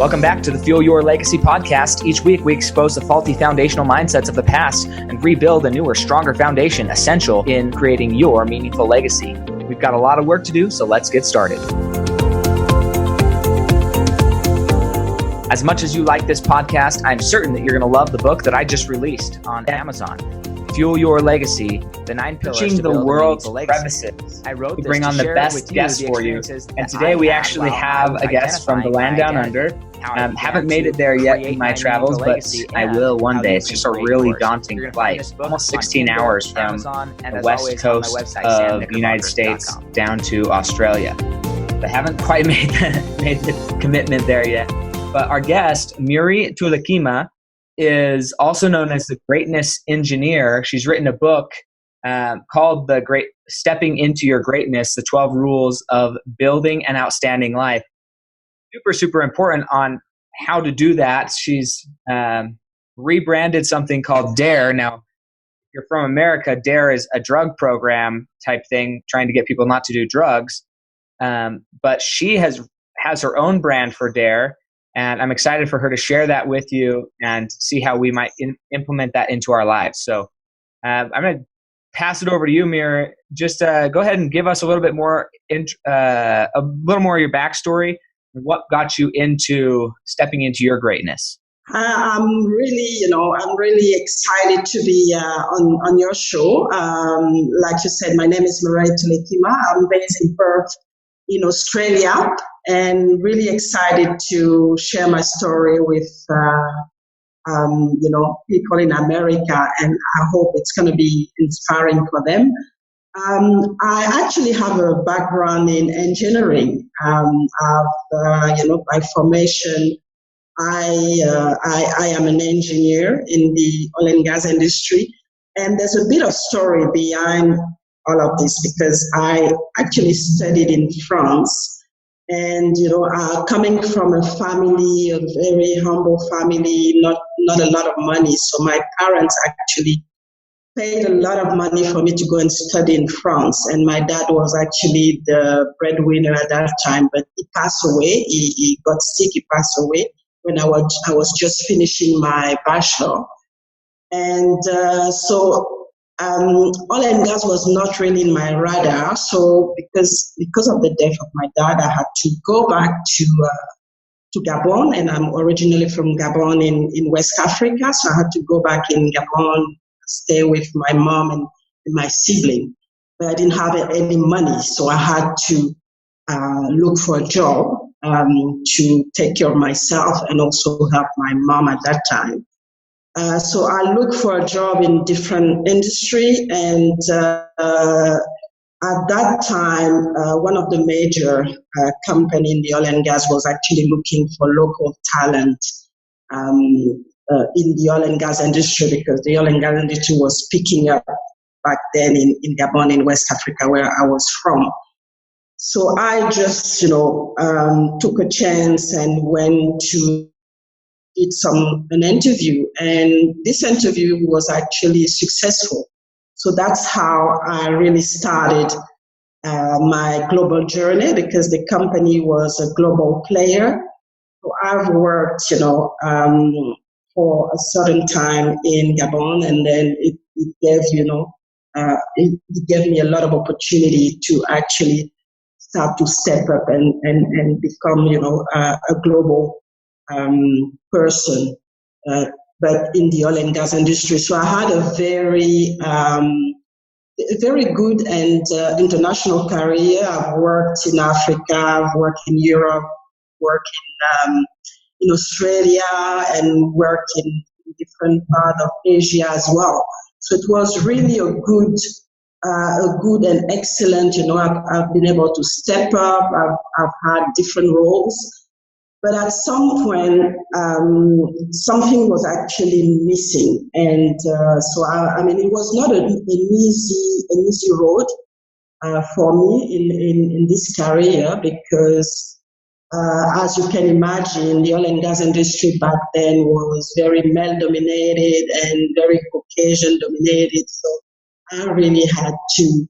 Welcome back to the Fuel Your Legacy podcast. Each week, we expose the faulty foundational mindsets of the past and rebuild a newer, stronger foundation essential in creating your meaningful legacy. We've got a lot of work to do, so let's get started. As much as you like this podcast, I'm certain that you're going to love the book that I just released on Amazon. Fuel Your Legacy, the 9 pillars to the build world's a legacy. crevices. I wrote We this bring to on the share best with you guests the for you. experiences And that today I we had actually while have I was a guest from the land down under. how I began Haven't made to it there yet create in my my travels, meaningful but legacy I and will one how day. you It's can just a create really yours. daunting You're gonna find flight. this book Almost on 16 Kindle, hours from Amazon, and the as west always, on my coast website, of the United States samknickerbocker.com. down to Australia. I haven't quite made the commitment there yet. But our guest, Mireille Toulekima, is also known as the Greatness Engineer. She's written a book called Stepping into Your Greatness, the 12 Rules of Building an Outstanding Life. Super, super important on how to do that. She's rebranded something called DARE. Now, if you're from America, DARE is a drug program type thing, trying to get people not to do drugs. But she has her own brand for DARE, and I'm excited for her to share that with you and see how we might implement that into our lives. So I'm going to pass it over to you, Mir. Just go ahead and give us a little bit more, a little more of your backstory. What got you into stepping into your greatness? I'm really excited to be on your show. Like you said, my name is Mireille Toulekima. I'm based in Perth, in Australia, and really excited to share my story with people in America, and I hope it's going to be inspiring for them. I actually have a background in engineering. By formation, I am an engineer in the oil and gas industry, and there's a bit of story behind all of this because I actually studied in France. And, coming from a family, a very humble family, not a lot of money. So my parents actually paid a lot of money for me to go and study in France. And my dad was actually the breadwinner at that time, but he passed away. He got sick. He passed away when I was just finishing my bachelor. And oil and gas was not really in my radar. So because of the death of my dad, I had to go back to Gabon, and I'm originally from Gabon in West Africa. So I had to go back in Gabon, stay with my mom and my sibling. But I didn't have any money, so I had to look for a job to take care of myself and also help my mom at that time. So I looked for a job in different industry, and at that time, one of the major company in the oil and gas was actually looking for local talent in the oil and gas industry, because the oil and gas industry was picking up back then in Gabon, in West Africa, where I was from. So I just, took a chance and went to did an interview, and this interview was actually successful. So that's how I really started my global journey, because the company was a global player. So I've worked, for a certain time in Gabon, and then it gave me a lot of opportunity to actually start to step up and become, a global person, but in the oil and gas industry. So I had a very good and international career. I've worked in Africa, I've worked in Europe, worked in Australia, and worked in different parts of Asia as well. So it was really a good and excellent. I've been able to step up. I've had different roles. But at some point, something was actually missing, and it was not an easy road for me in this career, because as you can imagine, the oil and gas industry back then was very male dominated and very Caucasian dominated. So I really had to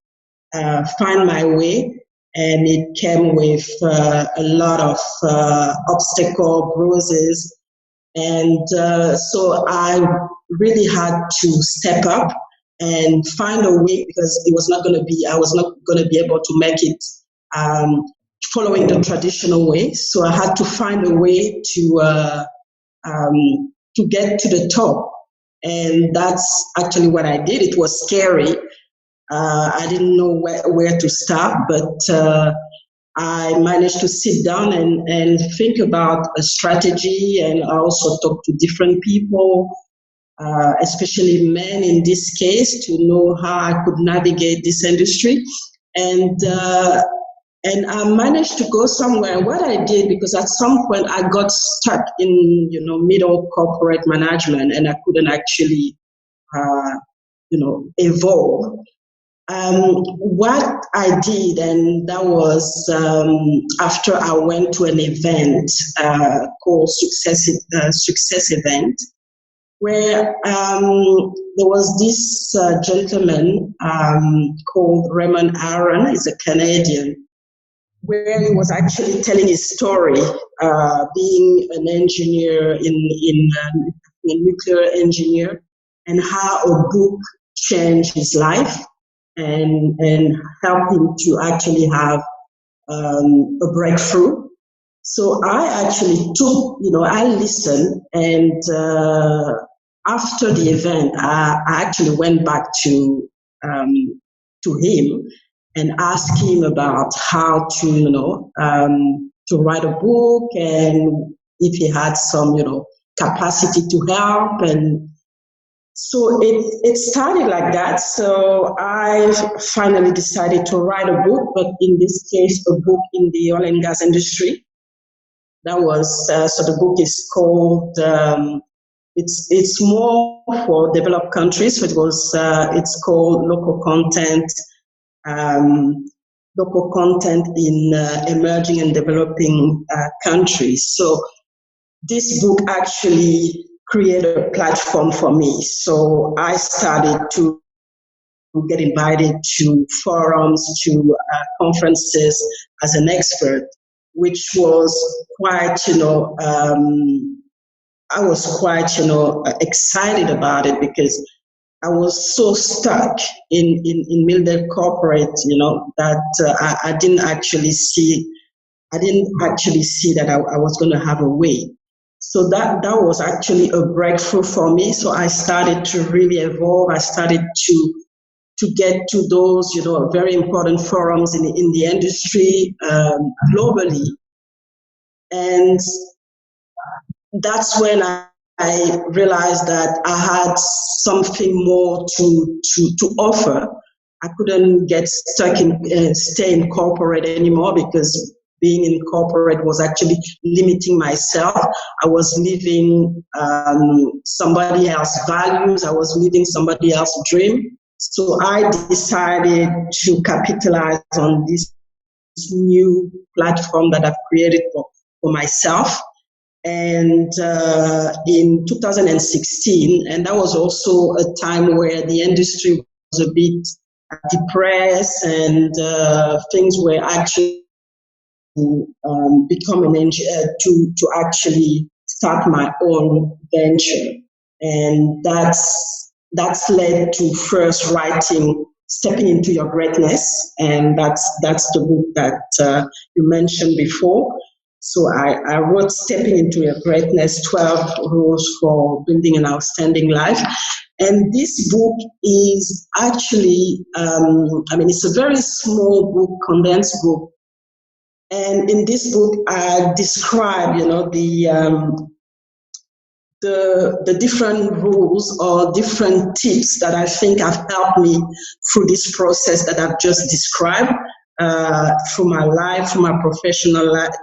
find my way. and it came with a lot of obstacle, bruises, and so I really had to step up and find a way, because it was not going to be, I was not going to be able to make it following the traditional way. So I had to find a way to get to the top. And that's actually what I did. It was scary. I didn't know where to start, but I managed to sit down and think about a strategy, and I also talked to different people, especially men in this case, to know how I could navigate this industry. And I managed to go somewhere. What I did, because at some point I got stuck in, middle corporate management, and I couldn't actually, evolve. What I did, and that was after I went to an event called Success Event, where there was this gentleman called Raymond Aaron. He's a Canadian, where he was actually telling his story, being an engineer in a nuclear engineer, and how a book changed his life and helped him to actually have a breakthrough. So I actually took, I listened, and after the event, I actually went back to him and asked him about how to write a book, and if he had some, capacity to help. And so it started like that. So I finally decided to write a book, but in this case, a book in the oil and gas industry. That was, so the book is called, it's more for developed countries. So it's called local content in emerging and developing countries. So this book actually created a platform for me. So I started to get invited to forums, to conferences as an expert, which was quite, I was quite, excited about it, because I was so stuck in middle corporate, that I didn't actually see that I was going to have a way. So that was actually a breakthrough for me. So I started to really evolve. I started to get to those, very important forums in the industry globally. And that's when I realized that I had something more to offer. I couldn't get stuck stay in corporate anymore, because being in corporate was actually limiting myself. I was living somebody else's values. I was living somebody else's dream. So I decided to capitalize on this new platform that I've created for myself. And in 2016, and that was also a time where the industry was a bit depressed, and things were actually become an engineer, to actually start my own venture. And that's led to first writing Stepping Into Your Greatness, and that's the book that you mentioned before. So I wrote Stepping Into Your Greatness, 12 Rules for Building an Outstanding Life. And this book is actually, it's a very small book, condensed book. And in this book, I describe, the different rules or different tips that I think have helped me through this process that I've just described, through my life, through my professional life,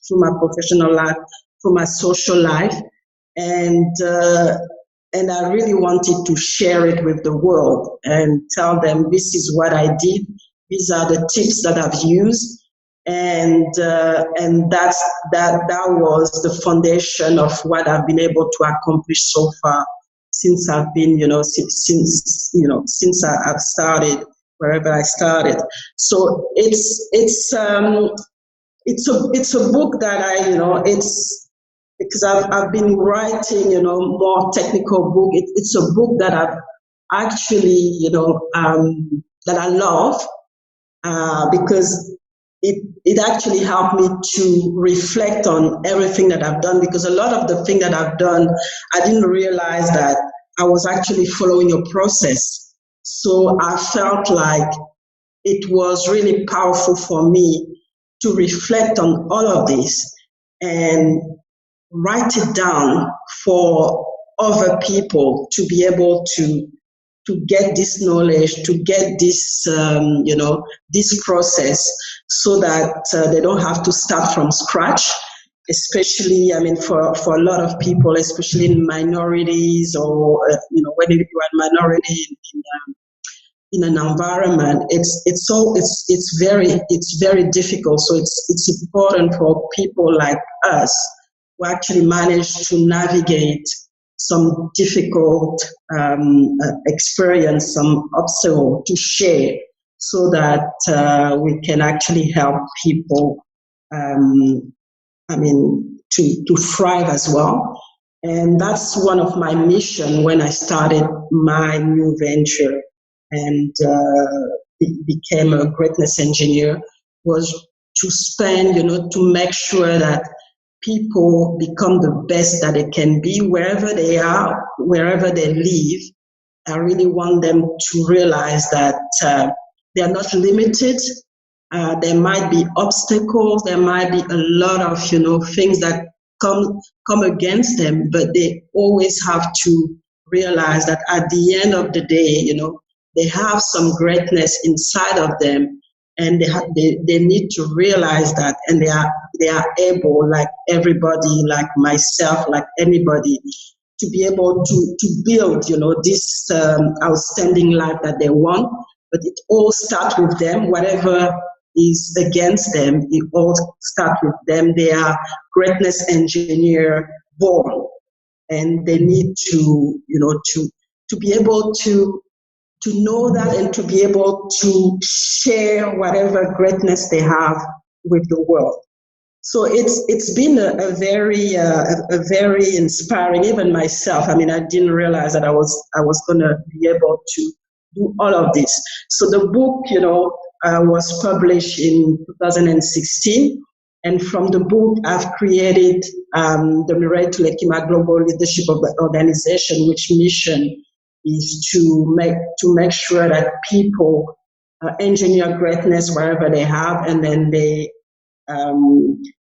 through my social life. And I really wanted to share it with the world and tell them, this is what I did. These are the tips that I've used. And that was the foundation of what I've been able to accomplish so far since I've been, since I've started wherever I started. So it's a book that it's because I've been writing, more technical book. It's a book that I've actually, that I love, because it actually helped me to reflect on everything that I've done, because a lot of the thing that I've done, I didn't realize that I was actually following a process. So I felt like it was really powerful for me to reflect on all of this and write it down for other people to be able to get this knowledge, to get this, this process, so that they don't have to start from scratch. Especially, for a lot of people, especially in minorities, or when you are a minority in an environment, it's very difficult. So it's important for people like us who actually manage to navigate some difficult experience, some obstacle, to share, so that we can actually help people, to thrive as well. And that's one of my mission when I started my new venture and became a greatness engineer, was to spend, to make sure that people become the best that they can be wherever they are, wherever they live. I really want them to realize that they are not limited. There might be obstacles, there might be a lot of, things that come against them, but they always have to realize that at the end of the day, they have some greatness inside of them, and they need to realize that, and they are able, like everybody, like myself, like anybody, to be able to build, this outstanding life that they want. But it all starts with them. Whatever is against them, it all starts with them. They are greatness engineer born, and they need to, to be able to know that, and to be able to share whatever greatness they have with the world. So it's been a very inspiring. Even myself, I didn't realize that I was going to be able to do all of this. So the book, was published in 2016, and from the book, I've created the Mireille Toulekima Global Leadership of the Organization, which mission is to make sure that people engineer greatness wherever they have, and then they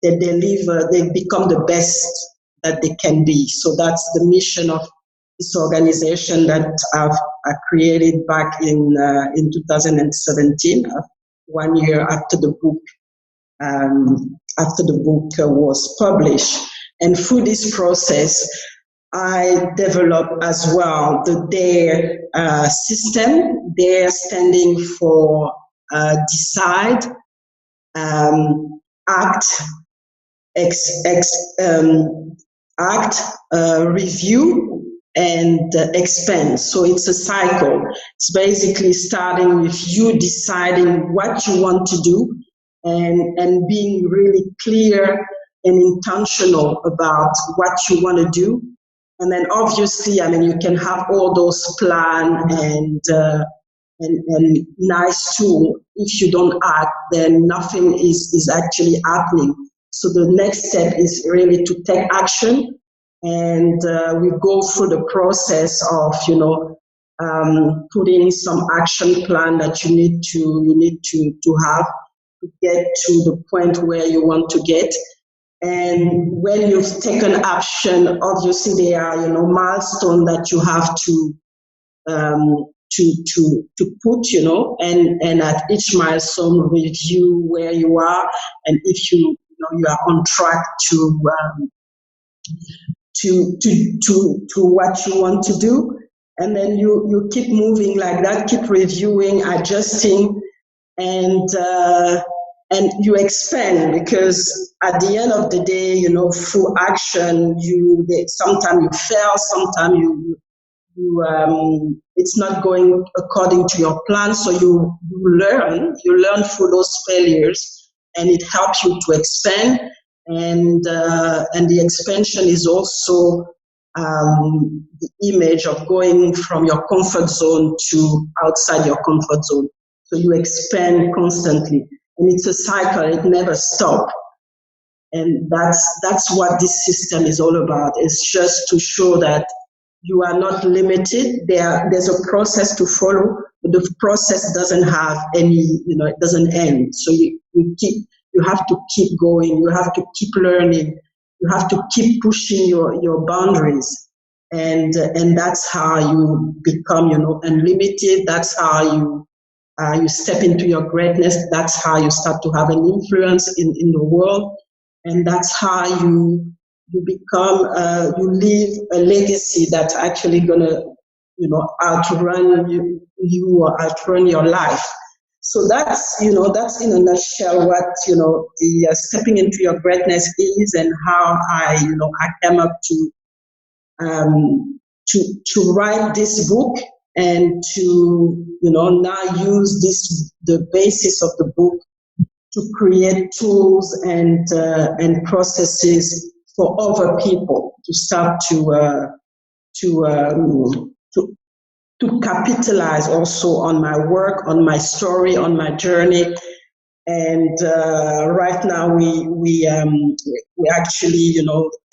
deliver, they become the best that they can be. So that's the mission of this organization that I created back in 2017, 1 year after the book was published. And through this process, I developed as well the DARE system. DARE standing for decide, act, review, and expand. So it's a cycle. It's basically starting with you deciding what you want to do, and being really clear and intentional about what you want to do. And then obviously, you can have all those plans and nice tool. If you don't act, then nothing is actually happening. So the next step is really to take action, and we go through the process of putting some action plan that you need to have to get to the point where you want to get. And when you've taken action, obviously there are milestones that you have to put, and at each milestone review where you are, and if you are on track to what you want to do. And then you keep moving like that, keep reviewing, adjusting, and you expand, because at the end of the day, through action, sometimes you fail, sometimes it's not going according to your plan. So you learn through those failures, and it helps you to expand. And the expansion is also the image of going from your comfort zone to outside your comfort zone. So you expand constantly, and it's a cycle; it never stops. And that's what this system is all about. It's just to show that you are not limited. There's a process to follow, but the process doesn't have any, it doesn't end. So you have to keep going. You have to keep learning. You have to keep pushing your boundaries. And that's how you become, unlimited. That's how you step into your greatness. That's how you start to have an influence in the world. And that's how you become, you leave a legacy that's actually gonna, outrun you or outrun your life. So that's in a nutshell what, the stepping into your greatness is, and how I came up to write this book, and to, now use the basis of the book to create tools and processes for other people to start to capitalize also on my work, on my story, on my journey. And right now we actually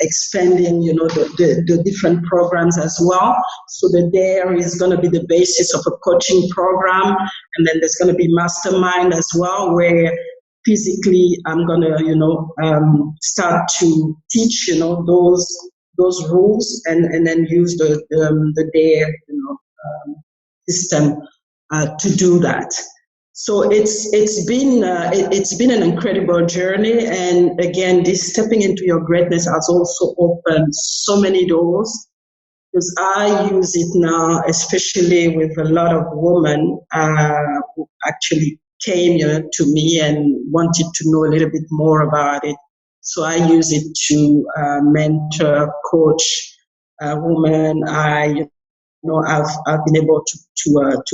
expanding the different programs as well. So that there is going to be the basis of a coaching program, and then there's going to be mastermind as well, where physically I'm going to start to teach those rules, and then use the DARE system to do that. So it's been an incredible journey, and again, this stepping into your greatness has also opened so many doors, because I use it now, especially with a lot of women who actually came to me and wanted to know a little bit more about it. So I use it to mentor, coach women. I've been able to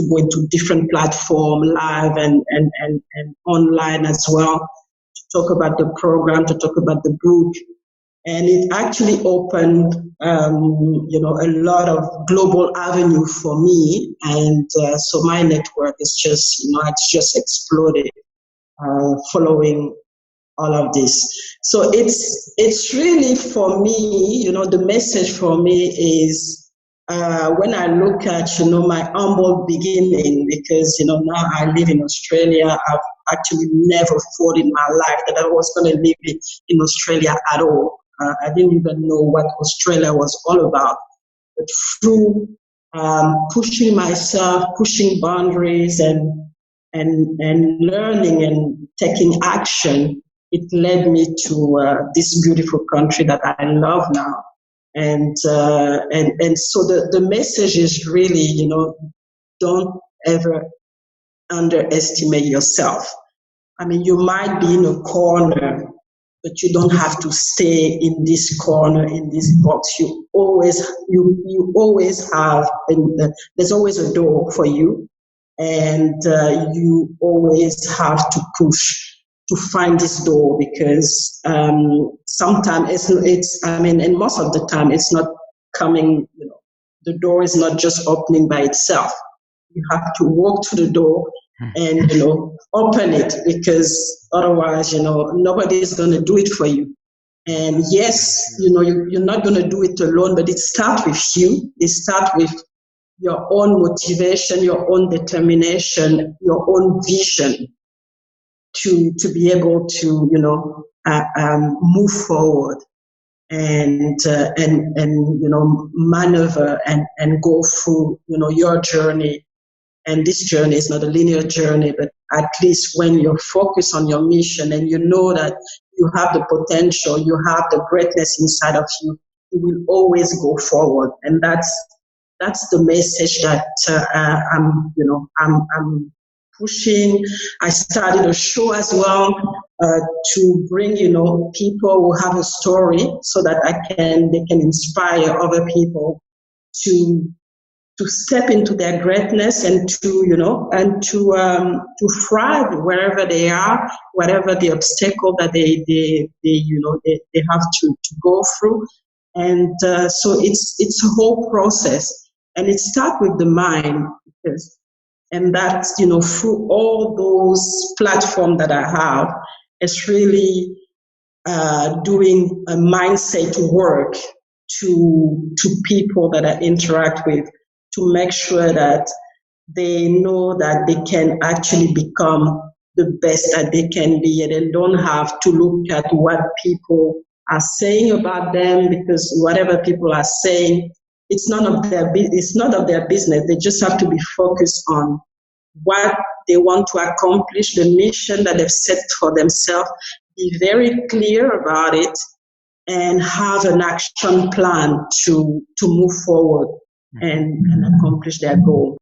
go into different platforms, live and online as well, to talk about the program, to talk about the book. And it actually opened, a lot of global avenue for me. And so my network is just, it's just exploded following all of this. So it's really, for me, the message for me is, when I look at, my humble beginning, because, now I live in Australia, I've actually never thought in my life that I was going to live in Australia at all. I didn't even know what Australia was all about. But through pushing myself, pushing boundaries, and learning and taking action, it led me to this beautiful country that I love now. And so the message is really, don't ever underestimate yourself. I mean, you might be in a corner, but you don't have to stay in this corner, in this box. You always have, there's always a door for you, and you always have to push to find this door, because sometimes and most of the time it's not coming, the door is not just opening by itself. You have to walk to the door and, open it, because otherwise, nobody is going to do it for you. And yes, you're not going to do it alone, but it starts with you. It starts with your own motivation, your own determination, your own vision to be able to, move forward and maneuver and go through, your journey. And this journey is not a linear journey, but at least when you're focused on your mission and you know that you have the potential, you have the greatness inside of you, you will always go forward. And that's the message that I'm pushing. I started a show as well to bring, people who have a story, so that they can inspire other people to step into their greatness and to thrive wherever they are, whatever the obstacle that they have to go through. And so it's a whole process, and it starts with the mind, and that's through all those platforms that I have, it's really doing a mindset work to people that I interact with, to make sure that they know that they can actually become the best that they can be, and they don't have to look at what people are saying about them, because whatever people are saying, it's none of their business. They just have to be focused on what they want to accomplish, the mission that they've set for themselves, be very clear about it, and have an action plan to move forward and accomplish their goal.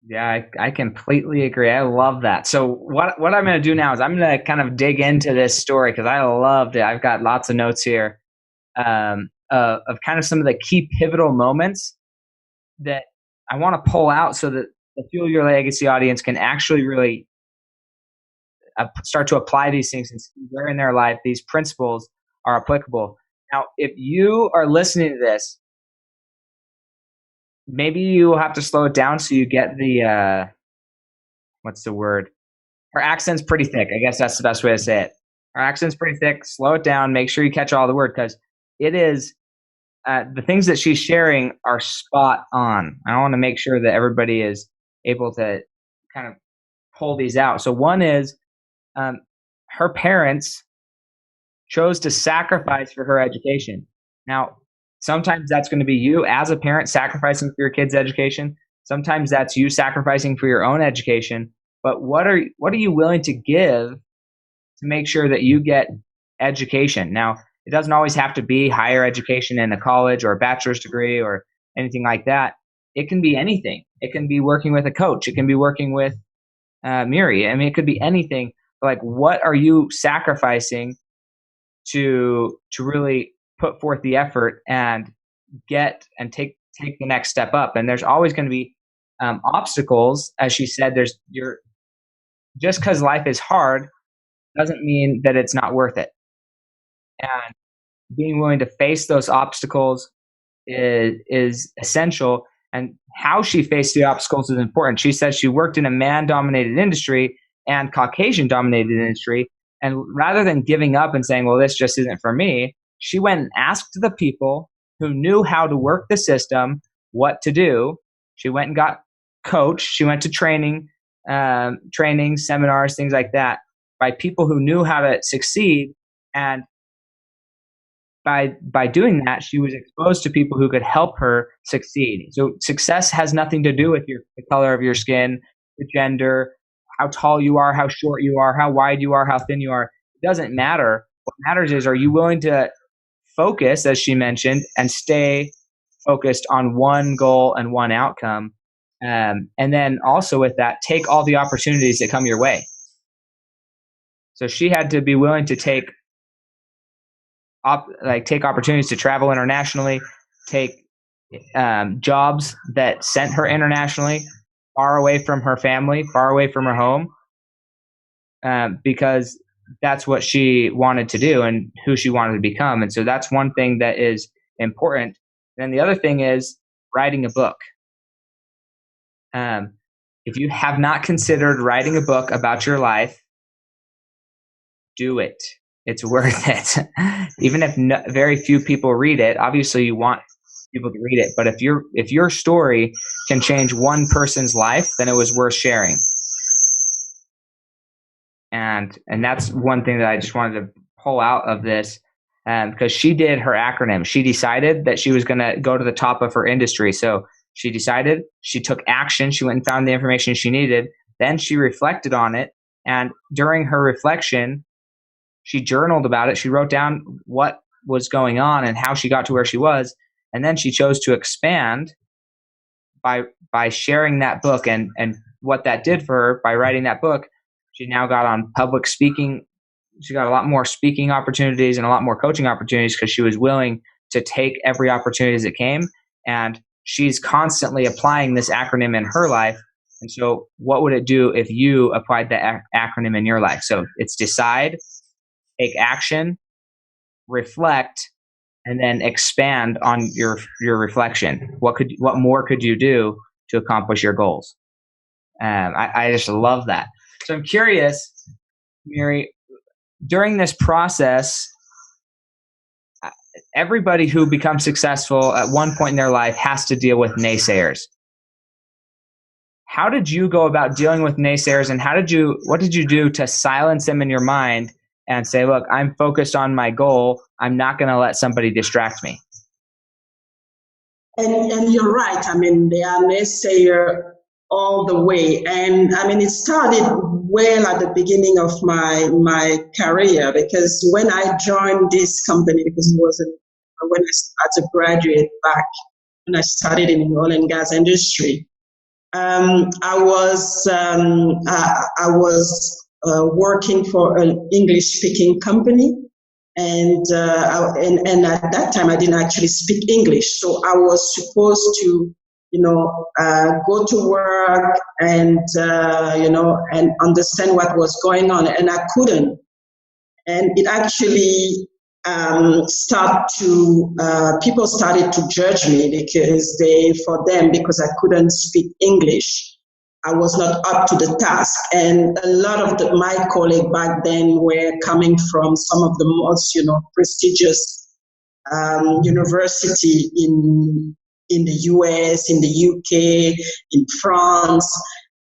Yeah, I completely agree. I love that. So what I'm going to do now is I'm going to kind of dig into this story because I loved it. I've got lots of notes here of kind of some of the key pivotal moments that I want to pull out so that the Fuel Your Legacy audience can actually really start to apply these things and see where in their life these principles are applicable. Now, if you are listening to this, maybe you will have to slow it down so you get the, what's the word? Our accent's pretty thick. I guess that's the best way to say it. Our accent's pretty thick. Slow it down. Make sure you catch all the word, because it is, the things that she's sharing are spot on. I want to make sure that everybody is able to kind of pull these out. So one is her parents chose to sacrifice for her education. Now, sometimes that's going to be you as a parent sacrificing for your kid's education. Sometimes that's you sacrificing for your own education. But what are you willing to give to make sure that you get education? Now, it doesn't always have to be higher education in a college or a bachelor's degree or anything like that. It can be anything. It can be working with a coach. It can be working with Mireille. I mean, it could be anything. Like, what are you sacrificing to really put forth the effort and get and take the next step up? And there's always going to be obstacles. As she said, just because life is hard doesn't mean that it's not worth it. And being willing to face those obstacles is essential. And how she faced the obstacles is important. She says she worked in a man-dominated industry and Caucasian-dominated industry. And rather than giving up and saying, well, this just isn't for me, she went and asked the people who knew how to work the system what to do. She went and got coached. She went to training, seminars, things like that, by people who knew how to succeed. And by doing that, she was exposed to people who could help her succeed. So success has nothing to do with the color of your skin, the gender, how tall you are, how short you are, how wide you are, how thin you are. It doesn't matter. What matters is, are you willing to focus, as she mentioned, and stay focused on one goal and one outcome? And then also with that, take all the opportunities that come your way. So she had to be willing to take opportunities to travel internationally, take jobs that sent her internationally, far away from her family, far away from her home, because that's what she wanted to do and who she wanted to become. And so that's one thing that is important. And then the other thing is writing a book. If you have not considered writing a book about your life, do it. It's worth it. Even if very few people read it, obviously you want people to read it. But if your story can change one person's life, then it was worth sharing. And that's one thing that I just wanted to pull out of this, because she did her acronym. She decided that she was going to go to the top of her industry. So she decided, she took action, she went and found the information she needed. Then she reflected on it. And during her reflection, she journaled about it. She wrote down what was going on and how she got to where she was. And then she chose to expand by sharing that book, and what that did for her by writing that book. She now got on public speaking. She got a lot more speaking opportunities and a lot more coaching opportunities because she was willing to take every opportunity as it came and she's constantly applying this acronym in her life. And so what would it do if you applied the acronym in your life? So it's decide, take action, reflect, and then expand on your reflection. What more could you do to accomplish your goals? I just love that. So I'm curious, Miri, during this process, everybody who becomes successful at one point in their life has to deal with naysayers. How did you go about dealing with naysayers, and what did you do to silence them in your mind and say, look, I'm focused on my goal. I'm not going to let somebody distract me? And you're right. I mean, they are naysayer all the way. And I mean, it started well at the beginning of my career, because when I joined this company, because it was when I started graduate back when I started in the oil and gas industry, I was working for an English-speaking company, and at that time I didn't actually speak English, so I was supposed to, go to work and and understand what was going on, and I couldn't, and it actually people started to judge me because because I couldn't speak English, I was not up to the task. And a lot of my colleagues back then were coming from some of the most, prestigious university in the US, in the UK, in France.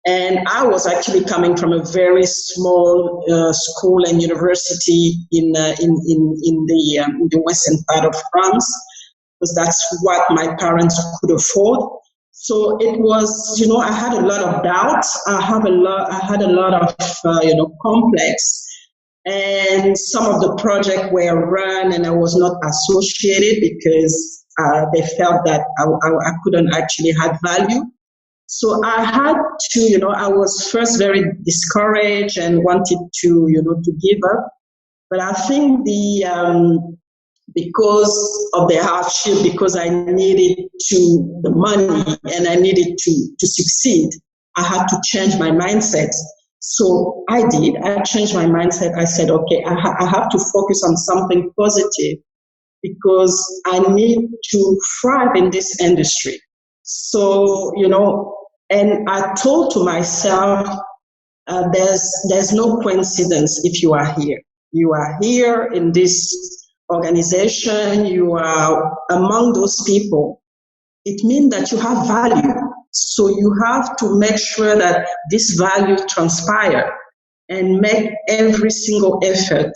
And I was actually coming from a very small school and university in the western part of France, because that's what my parents could afford. So it was, I had a lot of doubts. I had a lot of, complex. And some of the projects were run and I was not associated because they felt that I couldn't actually add value. So I had to, I was first very discouraged and wanted to give up. But I think because of the hardship, because I needed the money and I needed to succeed, I had to change my mindset. So I did. I changed my mindset. I said, okay, I have to focus on something positive because I need to thrive in this industry. So, and I told to myself, there's no coincidence if you are here. You are here in this organization. You are among those people. It means that you have value. So you have to make sure that this value transpire and make every single effort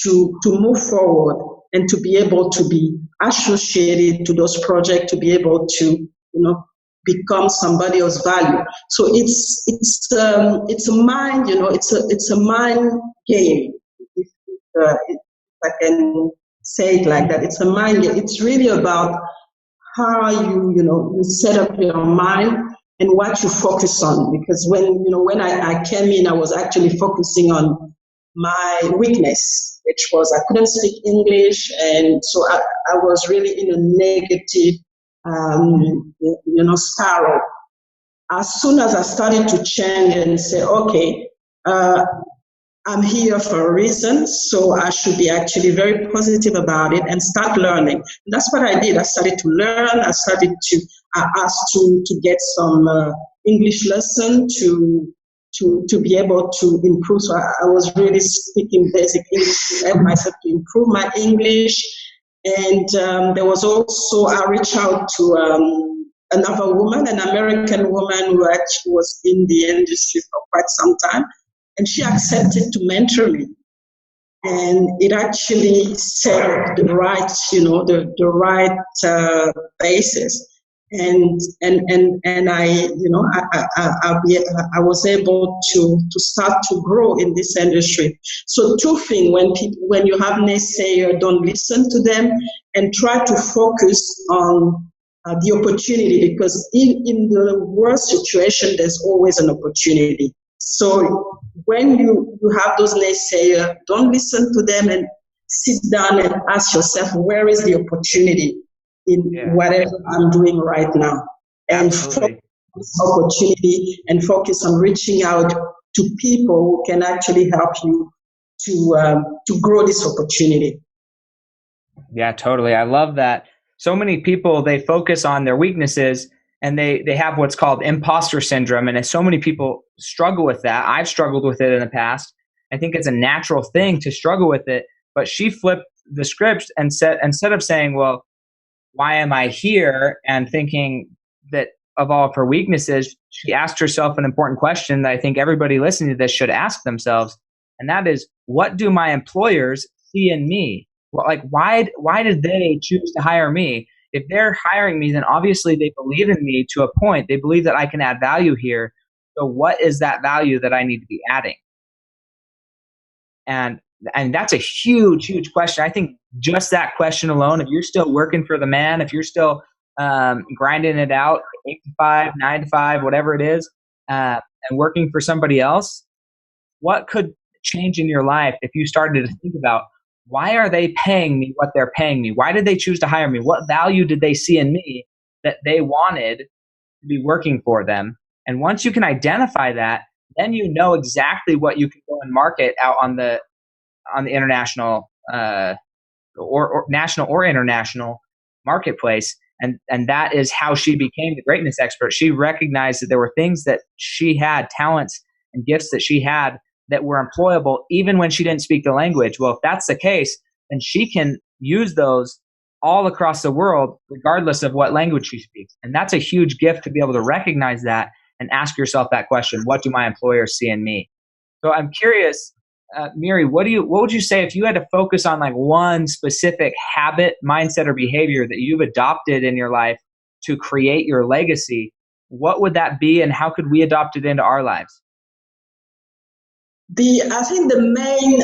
to move forward and to be able to be associated to those projects, to be able to, become somebody else's value. So it's a mind, it's a mind game. If I can say it like that, it's a mind game. It's really about how you set up your mind and what you focus on. Because when I came in, I was actually focusing on my weakness, which was I couldn't speak English, and so I was really in a negative spiral. As soon as I started to change and say, okay, I'm here for a reason, so I should be actually very positive about it and start learning. And that's what I did. I started to learn. I asked to get some English lesson to be able to improve. So I was really speaking basic English to help myself to improve my English. And there was also, I reached out to another woman, an American woman who actually was in the industry for quite some time. And she accepted to mentor me. And it actually set the right, the right basis. And I, I was able to start to grow in this industry. So two things: when you have naysayer, don't listen to them and try to focus on the opportunity, because in the worst situation, there's always an opportunity. So when you have those naysayers, don't listen to them and sit down and ask yourself, where is the opportunity? in whatever I'm doing right now. And Absolutely. focus on this opportunity and focus on reaching out to people who can actually help you to grow this opportunity. Yeah, totally. I love that. So many people, they focus on their weaknesses and they have what's called imposter syndrome. And so many people struggle with that. I've struggled with it in the past. I think it's a natural thing to struggle with it. But she flipped the script and said, instead of saying, well, why am I here? And thinking that of all of her weaknesses, she asked herself an important question that I think everybody listening to this should ask themselves. And that is, what do my employers see in me? Well, like, why did they choose to hire me? If they're hiring me, then obviously they believe in me to a point. They believe that I can add value here. So what is that value that I need to be adding? And that's a huge, huge question. I think just that question alone, if you're still working for the man, if you're still grinding it out, 8 to 5, 9 to 5, whatever it is, and working for somebody else, what could change in your life if you started to think about, why are they paying me what they're paying me? Why did they choose to hire me? What value did they see in me that they wanted to be working for them? And once you can identify that, then you know exactly what you can go and market out on the international or national or international marketplace. And that is how she became the greatness expert. She recognized that there were things that she had, talents and gifts that she had that were employable even when she didn't speak the language. Well, if that's the case, then she can use those all across the world, regardless of what language she speaks. And that's a huge gift to be able to recognize that and ask yourself that question: what do my employers see in me? So I'm curious, Miri, what would you say if you had to focus on like one specific habit, mindset, or behavior that you've adopted in your life to create your legacy? What would that be, and how could we adopt it into our lives? I think the main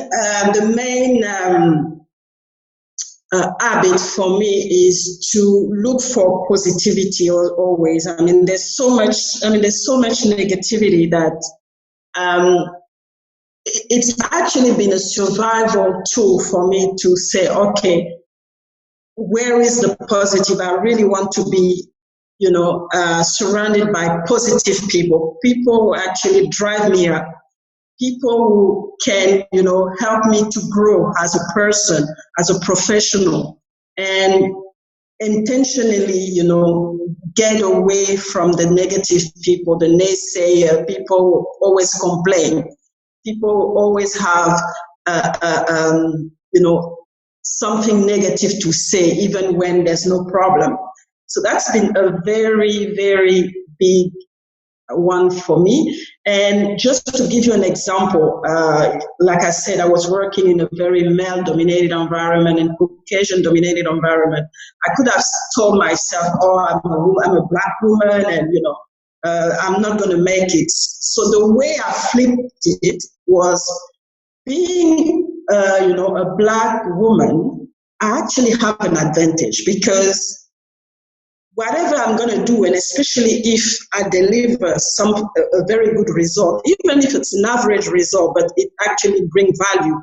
habit for me is to look for positivity always. I mean, there's so much negativity that it's actually been a survival tool for me to say, okay, where is the positive? I really want to be, surrounded by positive people who actually drive me up, people who can, help me to grow as a person, as a professional, and intentionally, get away from the negative people, the naysayer, people who always complain, people who always have, something negative to say, even when there's no problem. So that's been a very, very big one for me. And just to give you an example, like I said, I was working in a very male-dominated environment and Caucasian-dominated environment. I could have told myself, oh, I'm a black woman and, I'm not going to make it. So the way I flipped it was being, a black woman, I actually have an advantage because whatever I'm going to do, and especially if I deliver a very good result, even if it's an average result, but it actually brings value,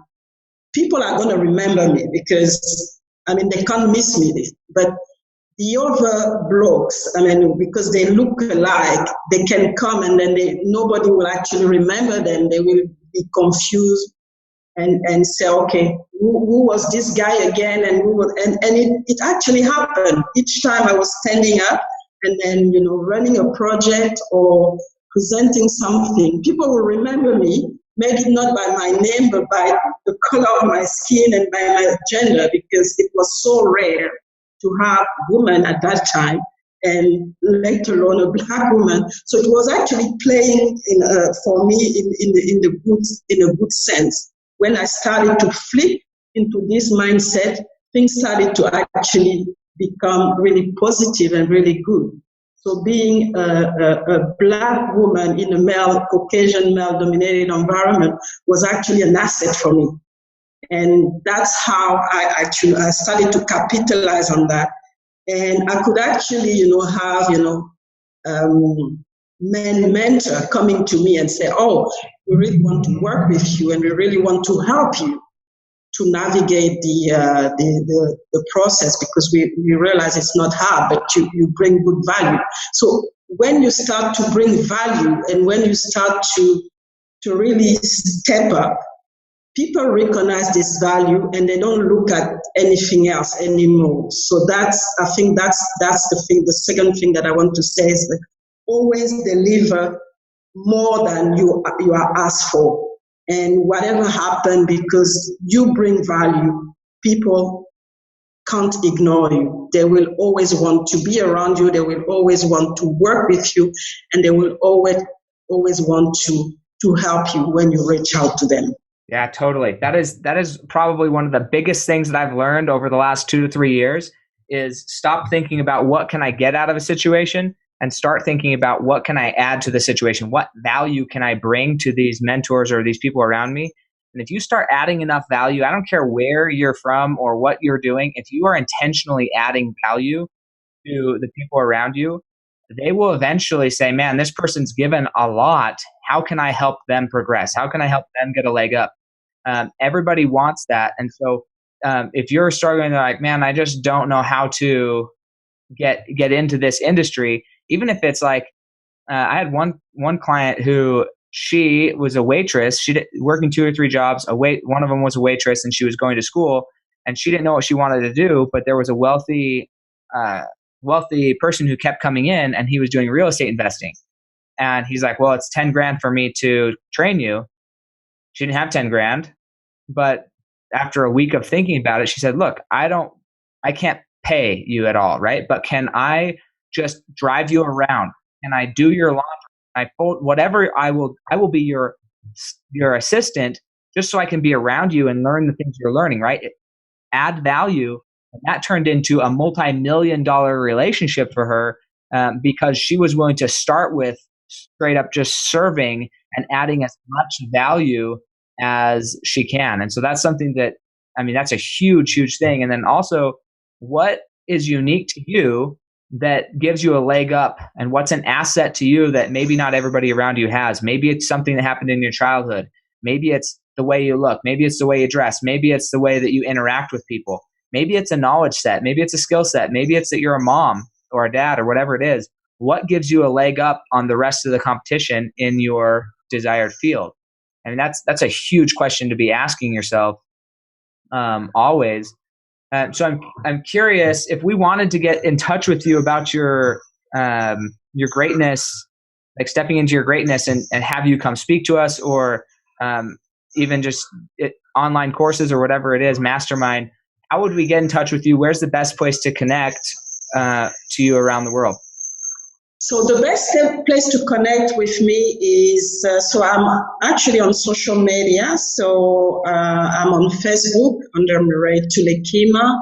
people are going to remember me because, they can't miss me. But the other blokes, because they look alike, they can come and then nobody will actually remember them. They will be confused and say, okay, who was this guy again? And it actually happened. Each time I was standing up and then, running a project or presenting something, people will remember me, maybe not by my name, but by the color of my skin and by my gender, because it was so rare to have women at that time, and let alone a black woman. So it was actually playing for me in a good sense. When I started to flip into this mindset, things started to actually become really positive and really good. So being a black woman in a Caucasian male-dominated environment was actually an asset for me. And that's how I started to capitalize on that. And I could actually, have, mentor coming to me and say, oh, we really want to work with you and we really want to help you. navigate the process, because we realize it's not hard, but you bring good value. So when you start to bring value and when you start to really step up, people recognize this value and they don't look at anything else anymore. So I think that's the thing. The second thing that I want to say is that always deliver more than you are asked for. And whatever happened, because you bring value, people can't ignore you. They will always want to be around you. They will always want to work with you, and they will always want to help you when you reach out to them. Yeah, totally. That is probably one of the biggest things that I've learned over the last 2 to 3 years is stop thinking about what can I get out of a situation and start thinking about what can I add to the situation? What value can I bring to these mentors or these people around me? And if you start adding enough value, I don't care where you're from or what you're doing, if you are intentionally adding value to the people around you, they will eventually say, man, this person's given a lot. How can I help them progress? How can I help them get a leg up? Everybody wants that. And so if you're struggling, like, man, I just don't know how to get into this industry, even if it's like, I had one client who she was a waitress. She working 2 or 3 jobs. One of them was a waitress, and she was going to school, and she didn't know what she wanted to do. But there was a wealthy person who kept coming in, and he was doing real estate investing. And he's like, well, it's 10 grand for me to train you. She didn't have 10 grand, but after a week of thinking about it, she said, look, I can't pay you at all, right? But can I just drive you around? Can I do your laundry? I fold whatever. I will be your assistant, just so I can be around you and learn the things you're learning, right? Add value. And that turned into a multi-million-dollar relationship for her because she was willing to start with straight up just serving and adding as much value as she can. And so that's something that, that's a huge, huge thing. And then also, what is unique to you that gives you a leg up, and what's an asset to you that maybe not everybody around you has? Maybe it's something that happened in your childhood. Maybe it's the way you look. Maybe it's the way you dress. Maybe it's the way that you interact with people. Maybe it's a knowledge set. Maybe it's a skill set. Maybe it's that you're a mom or a dad or whatever it is. What gives you a leg up on the rest of the competition in your desired field? That's a huge question to be asking yourself always. So I'm curious, if we wanted to get in touch with you about your greatness, like stepping into your greatness and have you come speak to us, or even just online courses or whatever it is, mastermind, how would we get in touch with you? Where's the best place to connect to you around the world? So the best place to connect with me is, so I'm actually on social media. So I'm on Facebook under Mireille Toulekima.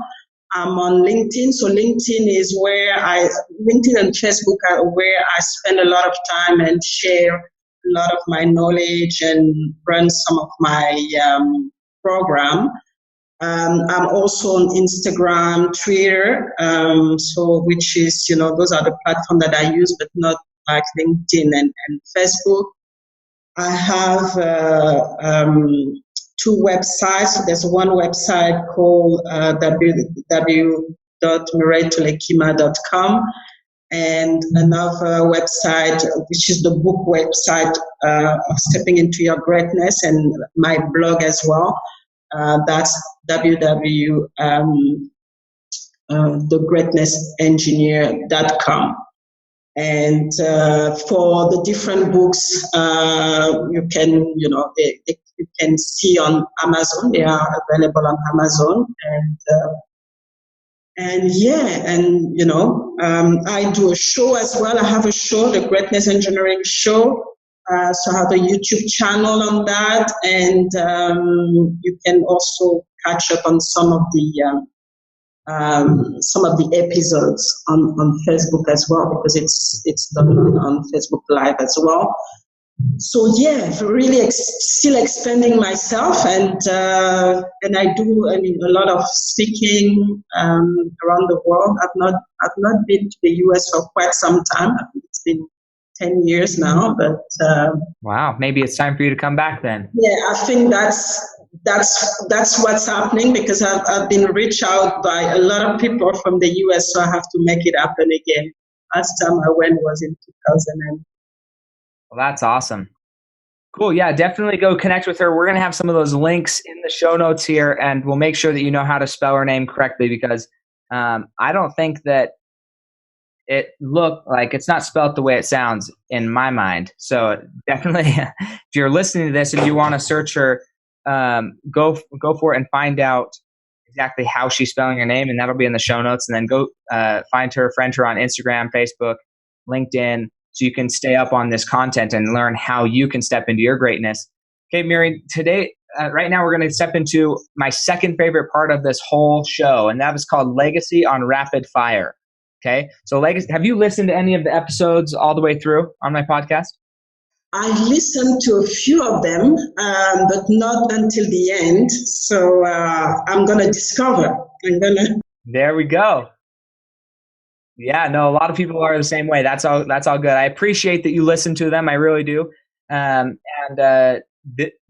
I'm on LinkedIn. So LinkedIn and Facebook are where I spend a lot of time and share a lot of my knowledge and run some of my program. I'm also on Instagram, Twitter, which is, those are the platforms that I use, but not like LinkedIn and Facebook. I have 2 websites. So there's one website called www.mireilletulekima.com, and another website, which is the book website of Stepping into Your Greatness, and my blog as well. That's thegreatnessengineer.com. And for the different books, you can see on Amazon. They are available on Amazon. I do a show as well. I have a show, the Greatness Engineering Show. So I have a YouTube channel on that, and you can also catch up on some of the episodes on Facebook as well, because it's done on Facebook Live as well. So really still expanding myself, and I do a lot of speaking around the world. I've not been to the US for quite some time. I think it's been 10 years now, but wow, maybe it's time for you to come back then. Yeah, I think that's that's what's happening, because I've been reached out by a lot of people from the US, so I have to make it happen again. Last time I went was in 2000. Well, that's awesome. Cool. Yeah, definitely go connect with her. We're going to have some of those links in the show notes here, and we'll make sure that you know how to spell her name correctly, because I don't think that it looked like it's not spelled the way it sounds in my mind. So definitely, if you're listening to this and you want to search her, go for it and find out exactly how she's spelling her name, and that'll be in the show notes. And then go find her, friend her on Instagram, Facebook, LinkedIn, so you can stay up on this content and learn how you can step into your greatness. Okay, Mireille, today, right now, we're going to step into my second favorite part of this whole show, and that is called Legacy on Rapid Fire. Okay, so have you listened to any of the episodes all the way through on my podcast? I listened to a few of them, but not until the end. So I'm going to discover. There we go. Yeah, no, a lot of people are the same way. That's all good. I appreciate that you listen to them. I really do.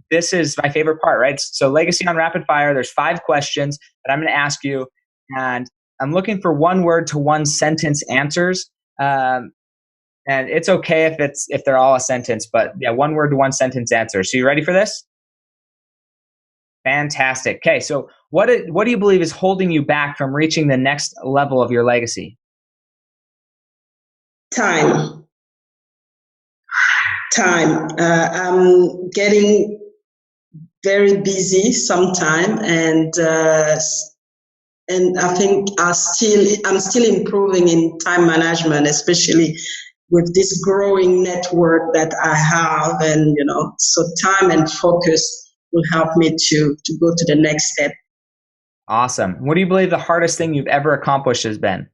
This is my favorite part, right? So Legacy on Rapid Fire, there's 5 questions that I'm going to ask you, and I'm looking for 1 word to 1 sentence answers. And it's okay if they're all a sentence, but yeah, 1 word to 1 sentence answers. So you ready for this? Fantastic. Okay, so what do you believe is holding you back from reaching the next level of your legacy? Time. I'm getting very busy sometime, and I think I'm still improving in time management, especially with this growing network that I have, and so time and focus will help me to go to the next step. Awesome. What do you believe the hardest thing you've ever accomplished has been?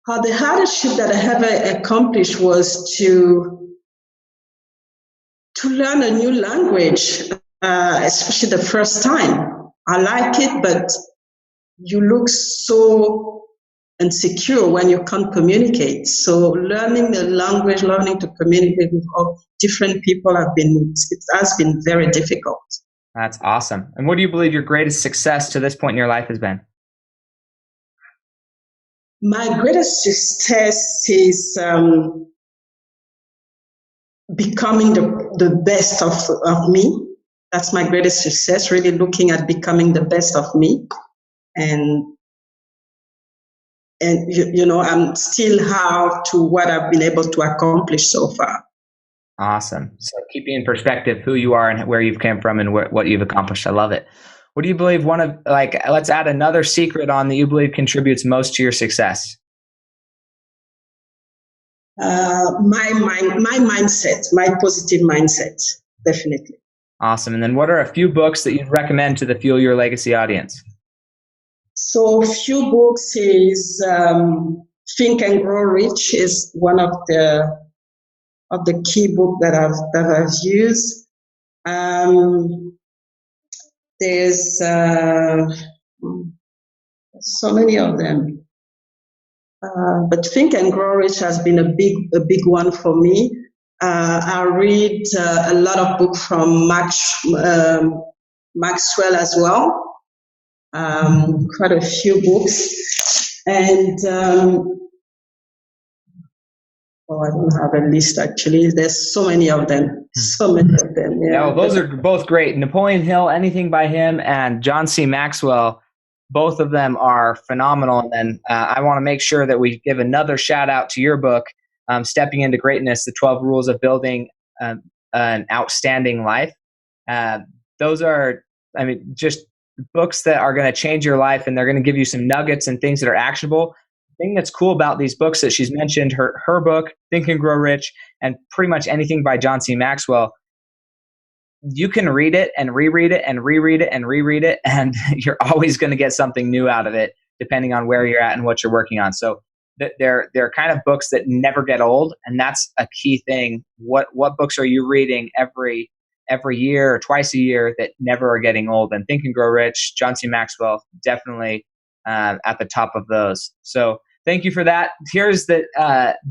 The hardest shit that I ever accomplished was to learn a new language, especially the first time. I like it, but you look so insecure when you can't communicate. So learning the language, learning to communicate with all different people it has been very difficult. That's awesome. And what do you believe your greatest success to this point in your life has been? My greatest success is becoming the best of me. That's my greatest success, really looking at becoming the best of me. And I'm still how to what I've been able to accomplish so far. Awesome. So keeping in perspective who you are and where you've come from and what you've accomplished. I love it. What do you believe let's add another secret on that you believe contributes most to your success? My mindset, my positive mindset, definitely. Awesome. And then what are a few books that you'd recommend to the Fuel Your Legacy audience? So few books is Think and Grow Rich is one of the key book that I've used. There's so many of them, but Think and Grow Rich has been a big one for me. I read a lot of books from Maxwell as well. Quite a few books, and I don't have a list actually. There's so many of them. Yeah, well, those are both great. Napoleon Hill, anything by him, and John C. Maxwell, both of them are phenomenal. And then I want to make sure that we give another shout out to your book, Stepping into Greatness: The 12 Rules of Building an Outstanding Life. Those are, just books that are going to change your life, and they're going to give you some nuggets and things that are actionable. The thing that's cool about these books that she's mentioned, her book, Think and Grow Rich, and pretty much anything by John C. Maxwell, you can read it and reread it and reread it and reread it, and you're always going to get something new out of it, depending on where you're at and what you're working on. So they're kind of books that never get old, and that's a key thing. What books are you reading every year or twice a year that never are getting old? And Think and Grow Rich, John C. Maxwell, definitely at the top of those. So thank you for that. Here's the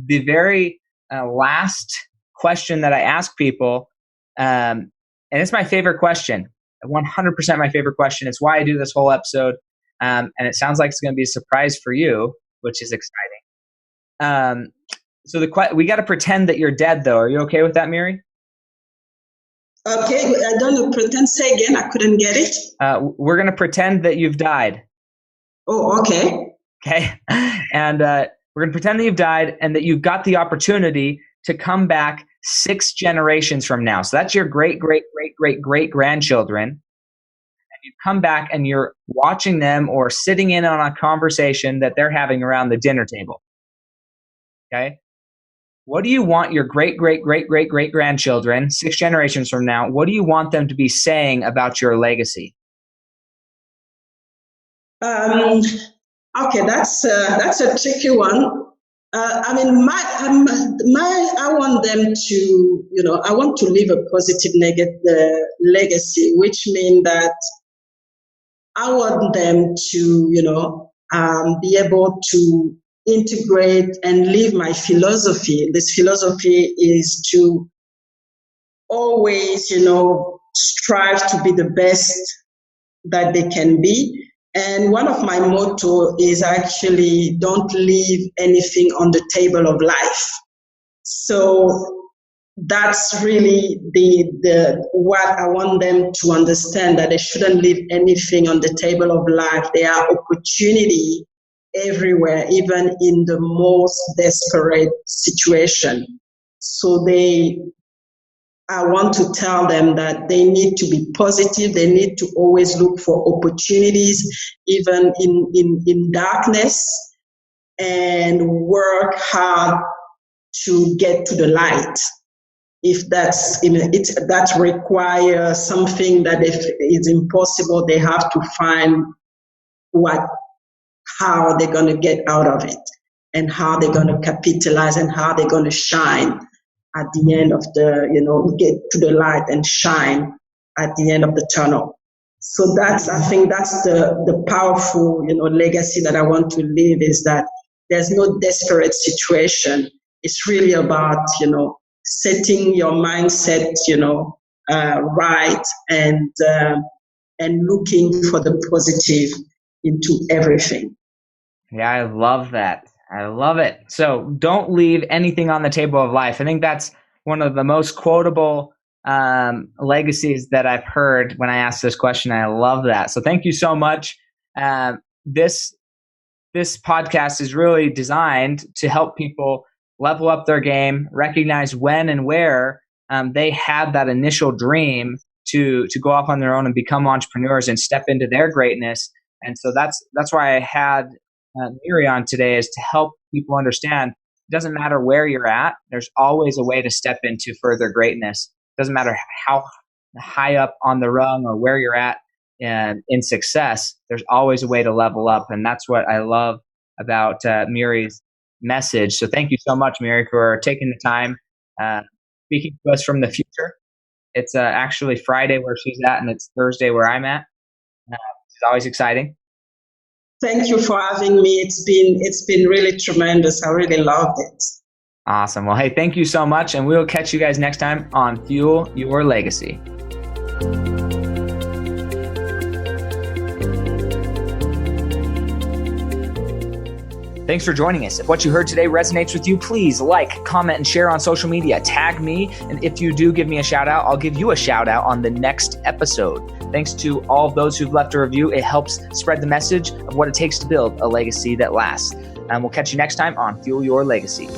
very last question that I ask people. And And it's my favorite question, 100% my favorite question. It's why I do this whole episode. And it sounds like it's going to be a surprise for you, which is exciting. So we got to pretend that you're dead, though. Are you okay with that, Mireille? Okay, I don't know. Pretend. Say again. I couldn't get it. We're going to pretend that you've died. Oh, okay. Okay. And we're going to pretend that you've died and that you've got the opportunity to come back 6 generations from now. So that's your great, great, great, great, great grandchildren. And you come back and you're watching them or sitting in on a conversation that they're having around the dinner table. Okay. What do you want your great, great, great, great, great grandchildren 6 generations from now? What do you want them to be saying about your legacy? Okay, that's a tricky one. I want them to, I want to leave a positive legacy, which means that I want them to, be able to integrate and live my philosophy. This philosophy is to always, strive to be the best that they can be. And one of my motto is actually don't leave anything on the table of life. So that's really the what I want them to understand, that they shouldn't leave anything on the table of life. There are opportunity everywhere, even in the most desperate situation. So I want to tell them that they need to be positive. They need to always look for opportunities, even in darkness, and work hard to get to the light. If that requires something that if it's impossible, they have to find how they're going to get out of it, and how they're going to capitalize, and how they're going to shine at the end of get to the light and shine at the end of the tunnel. So I think that's the powerful, legacy that I want to leave, is that there's no desperate situation. It's really about, setting your mindset, right, and looking for the positive into everything. Yeah, I love that. I love it. So don't leave anything on the table of life. I think that's one of the most quotable legacies that I've heard when I ask this question. I love that. So thank you so much. This podcast is really designed to help people level up their game, recognize when and where they had that initial dream to go off on their own and become entrepreneurs and step into their greatness. And so that's why I had Mireille on today, is to help people understand it doesn't matter where you're at. There's always a way to step into further greatness. It doesn't matter how high up on the rung or where you're at in success. There's always a way to level up. And that's what I love about Mireille's message. So thank you so much, Mireille, for taking the time speaking to us from the future. It's actually Friday where she's at, and it's Thursday where I'm at. It's always exciting. Thank you for having me. It's been really tremendous. I really loved it. Awesome. Well, hey, thank you so much, and we'll catch you guys next time on Fuel Your Legacy. Thanks for joining us. If what you heard today resonates with you, please like, comment, and share on social media. Tag me, and if you do give me a shout out, I'll give you a shout out on the next episode. Thanks to all of those who've left a review. It helps spread the message of what it takes to build a legacy that lasts. And we'll catch you next time on Fuel Your Legacy.